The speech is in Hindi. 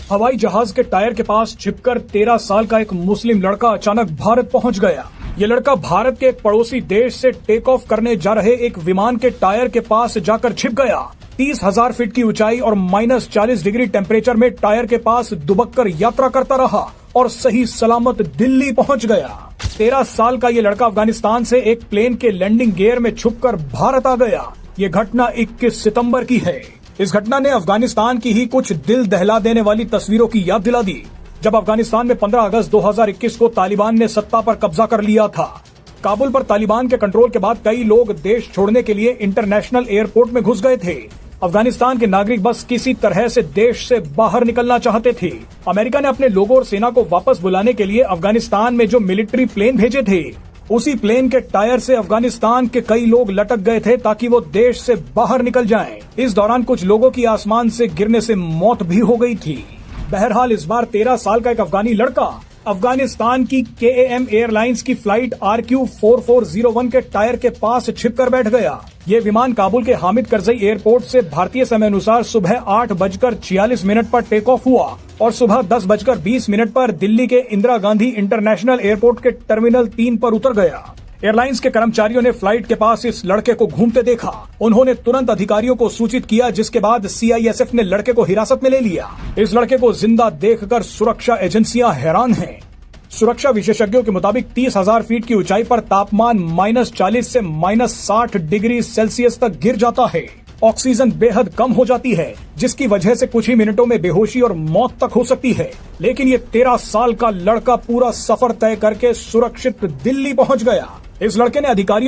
हवाई जहाज के टायर के पास छिपकर 13 साल का एक मुस्लिम लड़का अचानक भारत पहुंच गया। ये लड़का भारत के एक पड़ोसी देश से टेक ऑफ करने जा रहे एक विमान के टायर के पास जाकर छिप गया। 30,000 फीट की ऊंचाई और -40 डिग्री टेम्परेचर में टायर के पास दुबककर यात्रा करता रहा और सही सलामत दिल्ली पहुंच गया। 13 साल का ये लड़का अफगानिस्तान से एक प्लेन के लैंडिंग गियर में छुपकर भारत आ गया। ये घटना 21 सितंबर की है। इस घटना ने अफगानिस्तान की ही कुछ दिल दहला देने वाली तस्वीरों की याद दिला दी, जब अफगानिस्तान में 15 अगस्त 2021 को तालिबान ने सत्ता पर कब्जा कर लिया था। काबुल पर तालिबान के कंट्रोल के बाद कई लोग देश छोड़ने के लिए इंटरनेशनल एयरपोर्ट में घुस गए थे। अफगानिस्तान के नागरिक बस किसी तरह से देश से बाहर निकलना चाहते थे। अमेरिका ने अपने लोगों और सेना को वापस बुलाने के लिए अफगानिस्तान में जो मिलिट्री प्लेन भेजे थे, उसी प्लेन के टायर से अफगानिस्तान के कई लोग लटक गए थे ताकि वो देश से बाहर निकल जाएं। इस दौरान कुछ लोगों की आसमान से गिरने से मौत भी हो गई थी। बहरहाल इस बार 13 साल का एक अफगानी लड़का अफगानिस्तान की KAM एयरलाइंस की फ्लाइट RQ4401 के टायर के पास छिपकर बैठ गया। ये विमान काबुल के हामिद करजई एयरपोर्ट से भारतीय समय अनुसार सुबह 8:46 पर टेक ऑफ हुआ और सुबह 10:20 पर दिल्ली के इंदिरा गांधी इंटरनेशनल एयरपोर्ट के टर्मिनल 3 पर उतर गया। एयरलाइंस के कर्मचारियों ने फ्लाइट के पास इस लड़के को घूमते देखा। उन्होंने तुरंत अधिकारियों को सूचित किया, जिसके बाद CISF ने लड़के को हिरासत में ले लिया। इस लड़के को जिंदा देखकर सुरक्षा एजेंसियां हैरान हैं। सुरक्षा विशेषज्ञों के मुताबिक 30,000 फीट की ऊंचाई पर तापमान -40 से -60 डिग्री सेल्सियस तक गिर जाता है। ऑक्सीजन बेहद कम हो जाती है, जिसकी वजह से कुछ ही मिनटों में बेहोशी और मौत तक हो सकती है। लेकिन ये 13 साल का लड़का पूरा सफर तय करके सुरक्षित दिल्ली पहुंच गया। इस लड़के ने अधिकारियों